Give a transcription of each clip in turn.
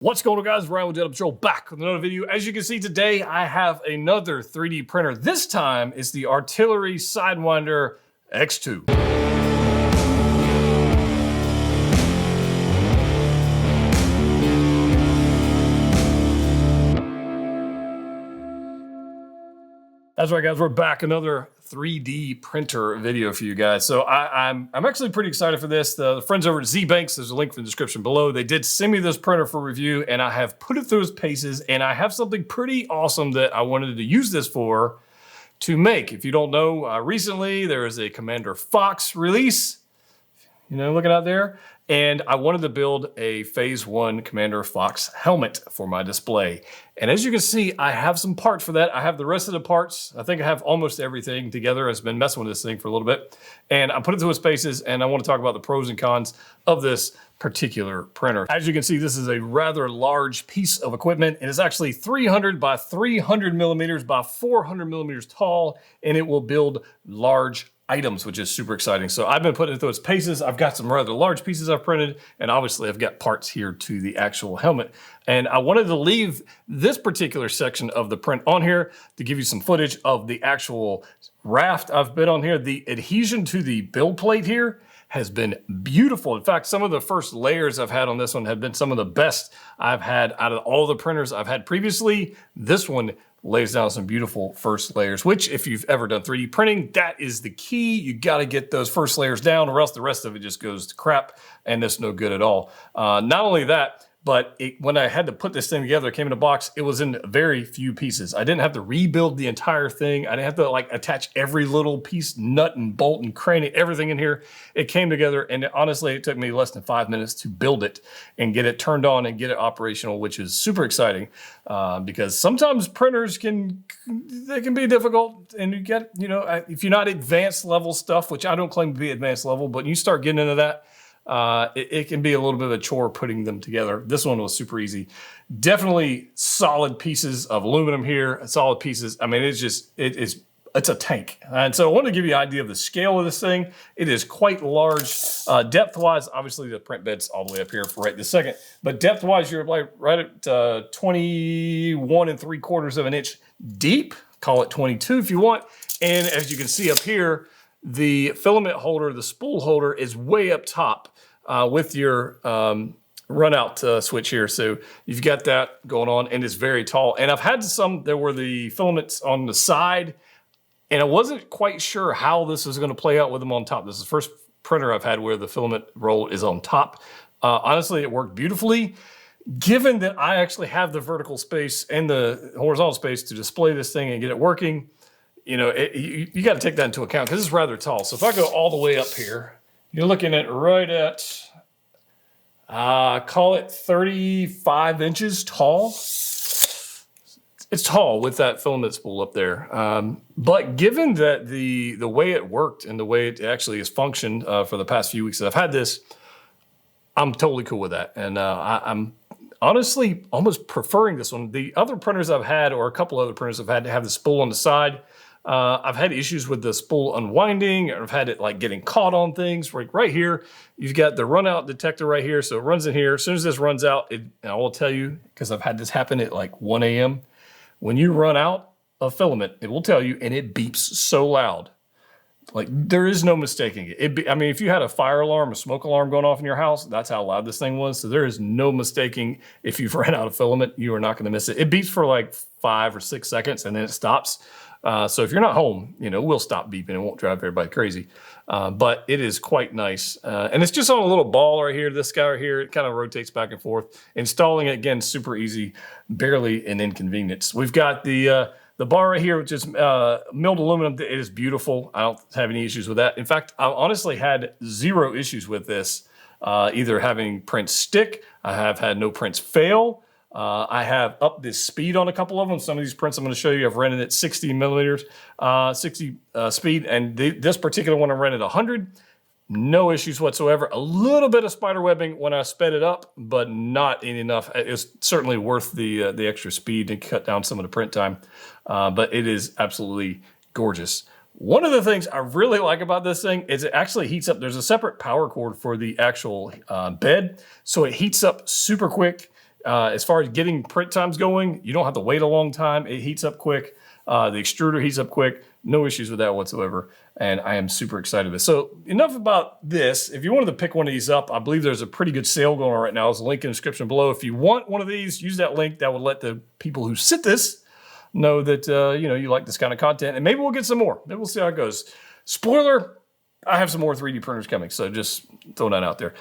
What's going on, guys? Ryan with Jedha Patrol back with another video. As you can see today, I have another 3D printer. This time it's the Artillery Sidewinder X2. That's right, guys. We're back. Another 3D printer video for you guys. So I'm actually pretty excited for this. The friends over at Z-Banks, there's a link in the description below. They did send me this printer for review, and I have put it through its paces, and I have something pretty awesome that I wanted to use this for to make. If you don't know, recently there is a Commander Fox release. You know, looking out there. And I wanted to build a Phase 1 Commander Fox helmet for my display. And as you can see, I have some parts for that. I have the rest of the parts. I think I have almost everything together. I've been messing with this thing for a little bit. And I put it through its paces, and I want to talk about the pros and cons of this particular printer. As you can see, this is a rather large piece of equipment. It is actually 300 by 300 millimeters by 400 millimeters tall, and it will build large items, which is super exciting. So I've been putting it through its paces. I've got some rather large pieces I've printed, and obviously I've got parts here to the actual helmet. And I wanted to leave this particular section of the print on here to give you some footage of the actual raft I've been on here. The adhesion to the build plate here has been beautiful. In fact, some of the first layers I've had on this one have been some of the best I've had out of all the printers I've had previously. This one lays down some beautiful first layers, which if you've ever done 3D printing, that is the key. You gotta get those first layers down or else the rest of it just goes to crap and it's no good at all. Not only that, but when I had to put this thing together, it came in a box, it was in very few pieces. I didn't have to rebuild the entire thing. I didn't have to like attach every little piece, nut and bolt and cranny, everything in here. It came together, and honestly, it took me less than 5 minutes to build it and get it turned on and get it operational, which is super exciting because sometimes printers can be difficult, and you get, you know, if you're not advanced level stuff, which I don't claim to be advanced level, but you start getting into that, it can be a little bit of a chore putting them together. This one was super easy. Definitely solid pieces of aluminum here, solid pieces. I mean, it's a tank. And so I want to give you an idea of the scale of this thing. It is quite large. Depth-wise, obviously the print bed's all the way up here for right this second. But depth-wise, you're like right at 21 3/4 of an inch deep. Call it 22 if you want. And as you can see up here, the filament holder, the spool holder, is way up top with your run out switch here. So you've got that going on, and it's very tall. And I've had some, there were the filaments on the side, and I wasn't quite sure how this was going to play out with them on top. This is the first printer I've had where the filament roll is on top. Honestly, it worked beautifully. Given that I actually have the vertical space and the horizontal space to display this thing and get it working, you know, you got to take that into account because it's rather tall. So if I go all the way up here, you're looking at right at, call it 35 inches tall. It's tall with that filament spool up there. But given that the way it worked and the way it actually has functioned for the past few weeks that I've had this, I'm totally cool with that. And I'm honestly almost preferring this one. The other printers I've had, or a couple other printers I've had to have the spool on the side. I've had issues with the spool unwinding, or I've had it like getting caught on things. Right here, you've got the run out detector right here. So it runs in here. As soon as this runs out, and I will tell you, because I've had this happen at like 1 a.m. When you run out of filament, it will tell you, and it beeps so loud. Like there is no mistaking it. I mean, if you had a fire alarm, a smoke alarm going off in your house, that's how loud this thing was. So there is no mistaking if you've ran out of filament, you are not going to miss it. It beeps for like 5 or 6 seconds, and then it stops. So if you're not home, you know, we'll stop beeping. It won't drive everybody crazy. But it is quite nice. And it's just on a little ball right here. This guy right here, it kind of rotates back and forth. Installing it, again, super easy, barely an inconvenience. We've got the bar right here, which is milled aluminum. It is beautiful. I don't have any issues with that. In fact, I honestly had 0 issues with this, either having prints stick. I have had no prints fail. I have upped the speed on a couple of them. Some of these prints I'm going to show you, I've rented at 60 millimeters, 60 speed. And this particular one I rented 100. No issues whatsoever. A little bit of spider webbing when I sped it up, but not enough. It's certainly worth the extra speed to cut down some of the print time. But it is absolutely gorgeous. One of the things I really like about this thing is it actually heats up. There's a separate power cord for the actual bed, so it heats up super quick. As far as getting print times going, you don't have to wait a long time. It heats up quick. The extruder heats up quick. No issues with that whatsoever. And I am super excited with it. So enough about this. If you wanted to pick one of these up, I believe there's a pretty good sale going on right now. There's a link in the description below. If you want one of these, use that link. That would let the people who sit this know that you like this kind of content. And maybe we'll get some more. Maybe we'll see how it goes. Spoiler, I have some more 3D printers coming. So just throw that out there.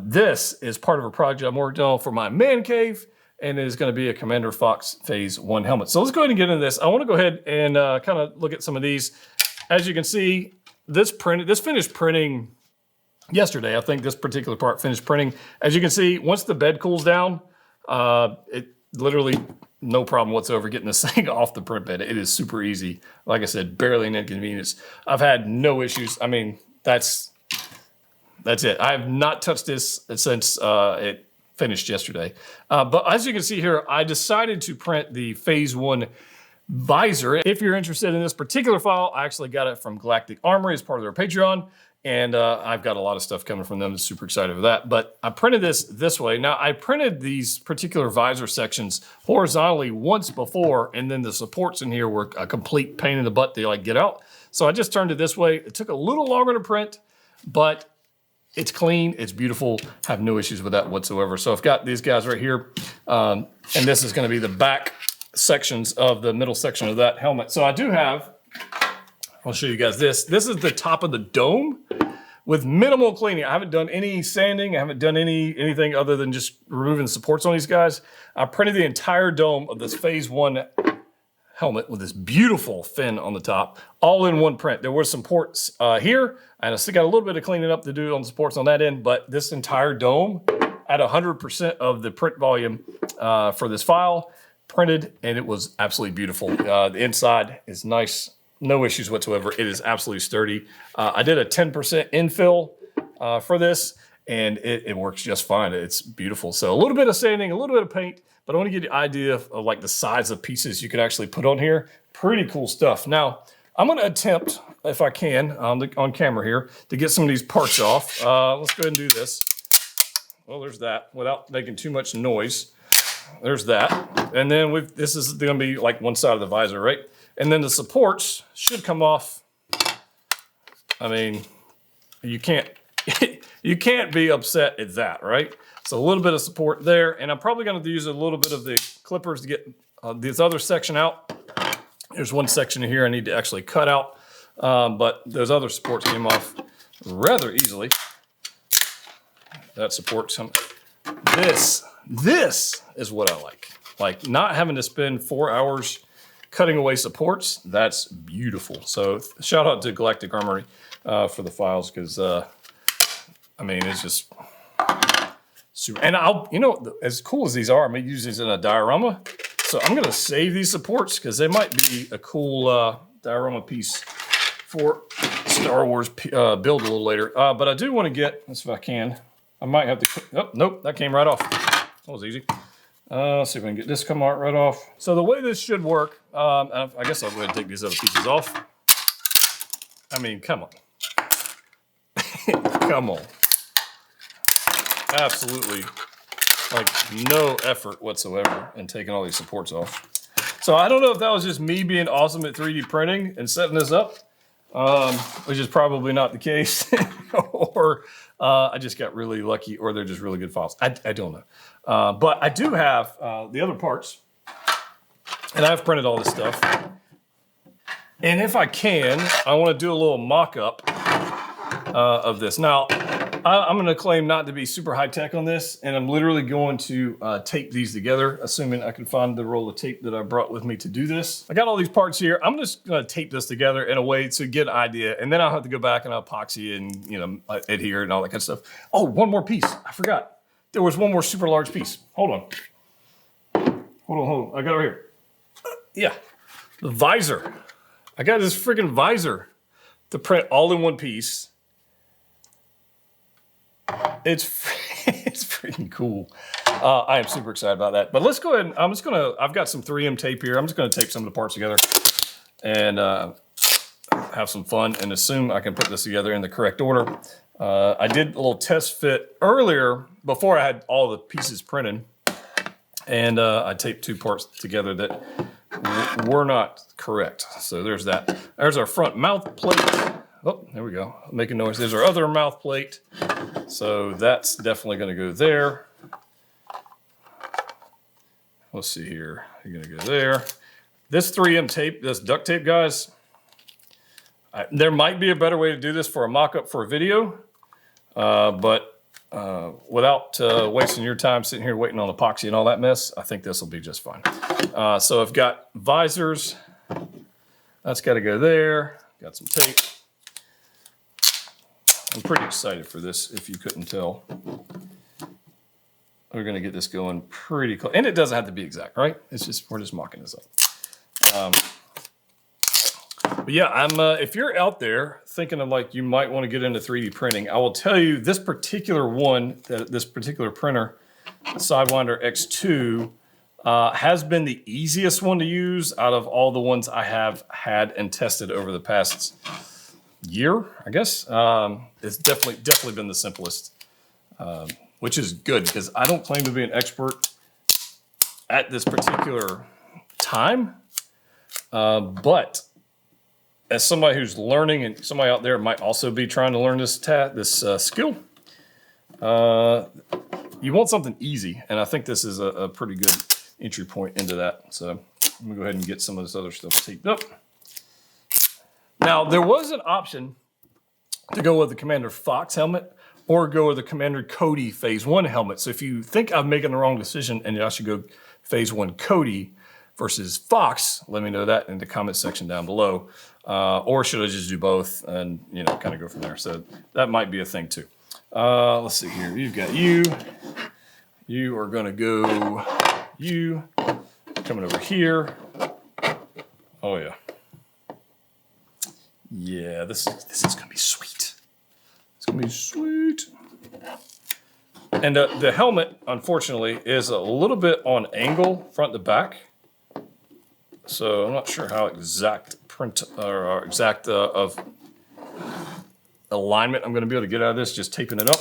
This is part of a project I'm working on for my man cave. And it is going to be a Commander Fox Phase 1 helmet. So let's go ahead and get into this. I want to go ahead and kind of look at some of these. As you can see, this finished printing yesterday. I think this particular part finished printing. As you can see, once the bed cools down, it literally no problem whatsoever getting this thing off the print bed. It is super easy. Like I said, barely an inconvenience. I've had no issues. I mean, that's it. I have not touched this since it finished yesterday. But as you can see here, I decided to print the Phase 1 visor. If you're interested in this particular file, I actually got it from Galactic Armory as part of their Patreon. And I've got a lot of stuff coming from them. I'm super excited for that. But I printed this way. Now, I printed these particular visor sections horizontally once before, and then the supports in here were a complete pain in the butt to get out. So I just turned it this way. It took a little longer to print, but it's clean, it's beautiful, have no issues with that whatsoever. So I've got these guys right here, and this is gonna be the back sections of the middle section of that helmet. So I do have, I'll show you guys this. This is the top of the dome with minimal cleaning. I haven't done any sanding, I haven't done anything other than just removing the supports on these guys. I printed the entire dome of this Phase 1 helmet with this beautiful fin on the top, all in one print. There were some ports here, and I still got a little bit of cleaning up to do on the supports on that end, but this entire dome at 100% of the print volume for this file printed, and it was absolutely beautiful. The inside is nice, no issues whatsoever. It is absolutely sturdy. I did a 10% infill for this, and it works just fine. It's beautiful. So a little bit of sanding, a little bit of paint, but I want to give you an idea of like the size of pieces you could actually put on here. Pretty cool stuff. Now, I'm going to attempt, if I can, on camera here, to get some of these parts off. Let's go ahead and do this. Well, there's that, without making too much noise. There's that. And then this is going to be like one side of the visor, right? And then the supports should come off. I mean, you can't be upset at that, right? So a little bit of support there, and I'm probably going to use a little bit of the clippers to get this other section out. There's one section here I need to actually cut out, but those other supports came off rather easily. That supports this is what I like not having to spend 4 hours cutting away supports. That's beautiful. So shout out to Galactic Armory for the files, because I mean, it's just super. And as cool as these are, I'm gonna use these in a diorama. So I'm gonna save these supports because they might be a cool diorama piece for Star Wars build a little later. But I do want to get, let's see if I can. I might have to, oh, nope, that came right off. That was easy. Let's see if we can get this come out right off. So the way this should work, I guess I'll go ahead and take these other pieces off. I mean, come on. Come on. Absolutely, like no effort whatsoever in taking all these supports off. So I don't know if that was just me being awesome at 3D printing and setting this up, which is probably not the case, or I just got really lucky, or they're just really good files. I don't know. But I do have the other parts, and I've printed all this stuff. And if I can, I want to do a little mock-up of this. Now, I'm going to claim not to be super high-tech on this, and I'm literally going to tape these together, assuming I can find the roll of tape that I brought with me to do this. I got all these parts here. I'm just going to tape this together in a way to get an idea, and then I'll have to go back and I'll epoxy and adhere and all that kind of stuff. Oh, one more piece. I forgot. There was one more super large piece. Hold on. Hold on. I got it right here. Yeah, the visor. I got this freaking visor to print all in one piece. It's freaking cool. I am super excited about that. But let's go ahead and I've got some 3M tape here. I'm just gonna tape some of the parts together and have some fun and assume I can put this together in the correct order. I did a little test fit earlier before I had all the pieces printed. And I taped two parts together that were not correct. So there's that. There's our front mouth plate. Oh, there we go. Making noise. There's our other mouth plate. So that's definitely going to go there. Let's see here. You're going to go there. This 3M tape, this duct tape, guys, there might be a better way to do this for a mock-up for a video, but without wasting your time sitting here waiting on epoxy and all that mess, I think this will be just fine. So I've got visors. That's got to go there. Got some tape. I'm pretty excited for this, if you couldn't tell. We're going to get this going pretty close. And it doesn't have to be exact, right? It's just, we're just mocking this up. But yeah, if you're out there thinking of like you might want to get into 3D printing, I will tell you this particular one, this particular printer, Sidewinder X2, has been the easiest one to use out of all the ones I have had and tested over the past year, I guess. It's definitely been the simplest, which is good because I don't claim to be an expert at this particular time, but as somebody who's learning and somebody out there might also be trying to learn this skill, you want something easy, and I think this is a pretty good entry point into that. So I'm gonna go ahead and get some of this other stuff taped up. Now, there was an option to go with the Commander Fox helmet or go with the Commander Cody Phase 1 helmet. So if you think I'm making the wrong decision and I should go Phase 1 Cody versus Fox, let me know that in the comment section down below. Or should I just do both and, you know, kind of go from there? So that might be a thing too. Let's see here. You've got you. You are going to go you. Coming over here. Oh, yeah. Yeah, this is going to be sweet. It's going to be sweet. And the helmet, unfortunately, is a little bit on angle front to back. So I'm not sure how exact print or exact of alignment I'm going to be able to get out of this, just taping it up.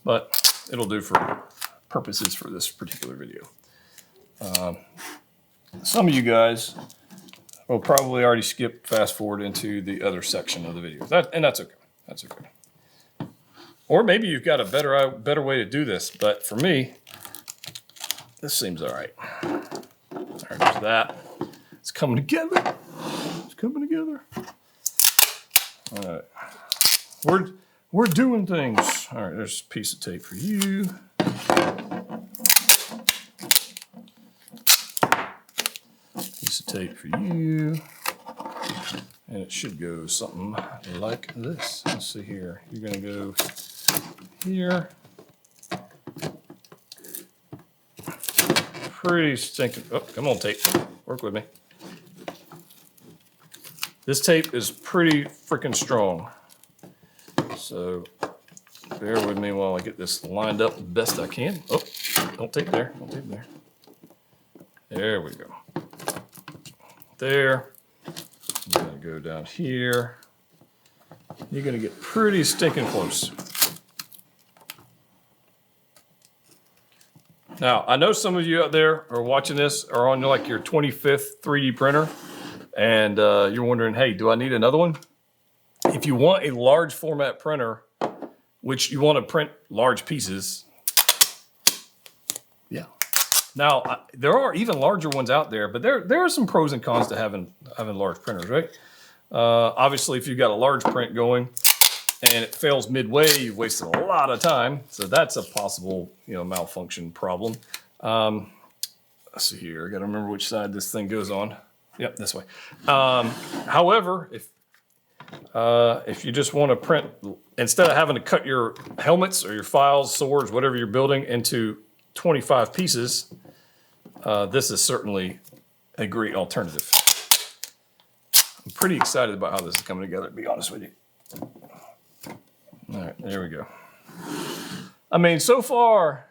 But it'll do for purposes for this particular video. Some of you guys will probably already skip fast forward into the other section of the video. And that's okay. That's okay. Or maybe you've got a better way to do this, but for me, this seems all right. All right, there's that. It's coming together. It's coming together. All right. We're doing things. All right, there's a piece of tape for you. Piece of tape for you. And it should go something like this. Let's see here. You're going to go here. Pretty stinking. Oh, come on, tape. Work with me. This tape is pretty freaking strong. So bear with me while I get this lined up the best I can. Oh, don't tape there. Don't tape there. There we go. There. I'm going to go down here. You're going to get pretty stinking close. Now, I know some of you out there are watching this are on like your 25th 3D printer, and you're wondering, hey, do I need another one? If you want a large format printer, which you want to print large pieces, yeah. Now, there are even larger ones out there, but there are some pros and cons to having large printers, right? Obviously, if you've got a large print going and it fails midway, you've wasted a lot of time. So that's a possible, malfunction problem. Let's see here. I got to remember which side this thing goes on. Yep, this way. However, if you just want to print, instead of having to cut your helmets or your files, swords, whatever you're building into 25 pieces, this is certainly a great alternative. I'm pretty excited about how this is coming together, to be honest with you. All right, there we go. I mean, so far,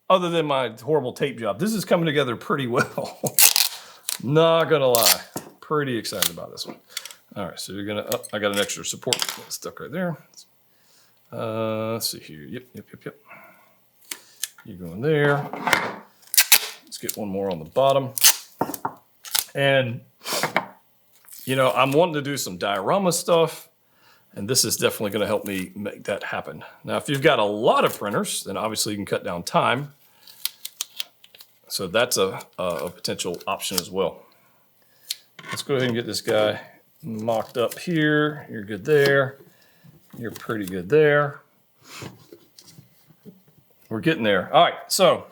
other than my horrible tape job, this is coming together pretty well. Not gonna lie, pretty excited about this one. All right, so you're gonna, I got an extra support stuck right there. Let's see here, yep. You're going there. Let's get one more on the bottom. And, you know, I'm wanting to do some diorama stuff, and this is definitely going to help me make that happen. Now, if you've got a lot of printers, then obviously you can cut down time. So that's a potential option as well. Let's go ahead and get this guy mocked up here. You're good there. You're pretty good there. We're getting there. All right, so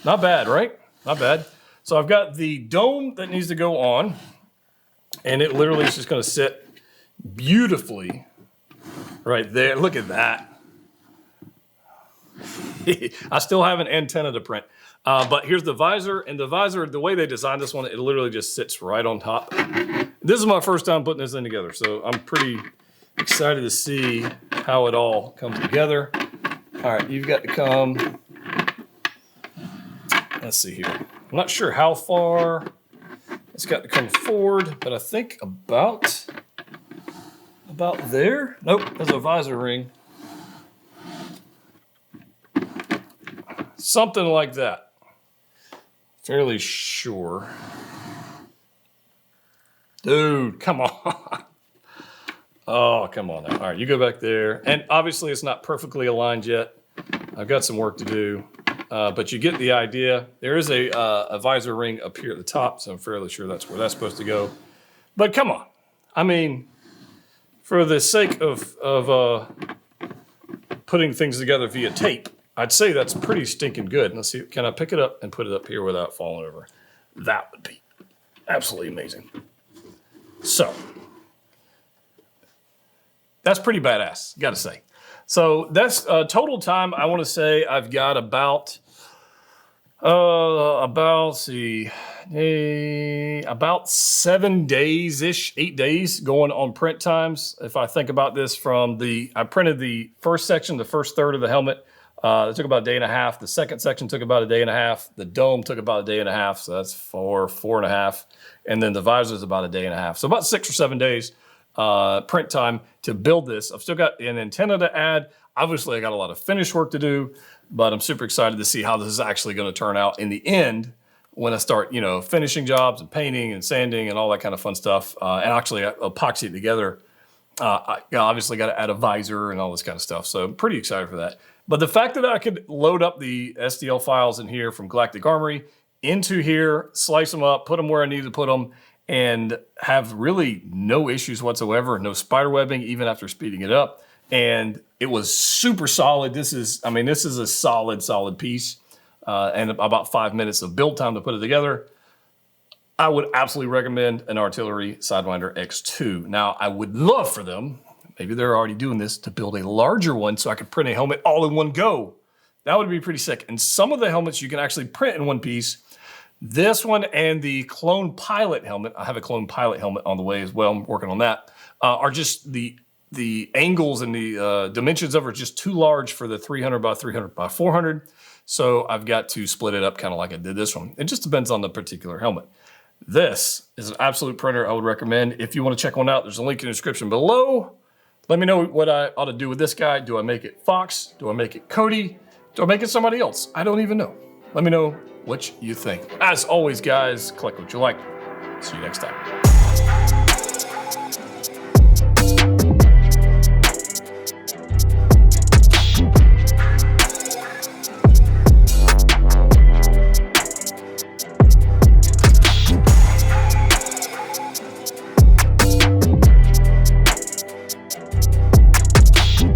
not bad, right? Not bad. So I've got the dome that needs to go on, and it literally is just going to sit beautifully right there. Look at that. I still have an antenna to print. But here's the visor, and the visor, the way they designed this one, it literally just sits right on top. This is my first time putting this thing together, so I'm pretty excited to see how it all comes together. All right, you've got to come, let's see here. I'm not sure how far it's got to come forward, but I think about there. Nope, there's a visor ring. Something like that. Fairly sure. Dude, come on. Oh, come on now. All right, you go back there. And obviously it's not perfectly aligned yet. I've got some work to do, but you get the idea. There is a visor ring up here at the top, so I'm fairly sure that's where that's supposed to go. But come on. I mean, for the sake of putting things together via tape, I'd say that's pretty stinking good. Let's see, can I pick it up and put it up here without falling over? That would be absolutely amazing. So, that's pretty badass, gotta say. So that's total time. I want to say I've got about 7 days-ish, 8 days going on print times. If I think about this from I printed the first section, the first third of the helmet. It took about a day and a half. The second section took about a day and a half. The dome took about a day and a half. So that's 4.5. And then the visor is about a day and a half. So about 6 or 7 days print time to build this. I've still got an antenna to add. Obviously, I got a lot of finish work to do, but I'm super excited to see how this is actually going to turn out in the end when I start, you know, finishing jobs and painting and sanding and all that kind of fun stuff. And actually epoxy it together. I obviously got to add a visor and all this kind of stuff. So I'm pretty excited for that. But the fact that I could load up the STL files in here from Galactic Armory into here, slice them up, put them where I need to put them, and have really no issues whatsoever, no spider webbing, even after speeding it up. And it was super solid. This is a solid piece, and about 5 minutes of build time to put it together. I would absolutely recommend an Artillery Sidewinder X2. Now, I would love for them, maybe they're already doing this, to build a larger one so I could print a helmet all in one go. That would be pretty sick. And some of the helmets you can actually print in one piece. This one and the Clone Pilot helmet, I have a Clone Pilot helmet on the way as well, I'm working on that, are just the angles and the dimensions of it are just too large for the 300 by 300 by 400. So I've got to split it up kind of like I did this one. It just depends on the particular helmet. This is an absolute printer I would recommend. If you want to check one out, there's a link in the description below. Let me know what I ought to do with this guy. Do I make it Fox? Do I make it Cody? Do I make it somebody else? I don't even know. Let me know what you think. As always, guys, collect what you like. See you next time.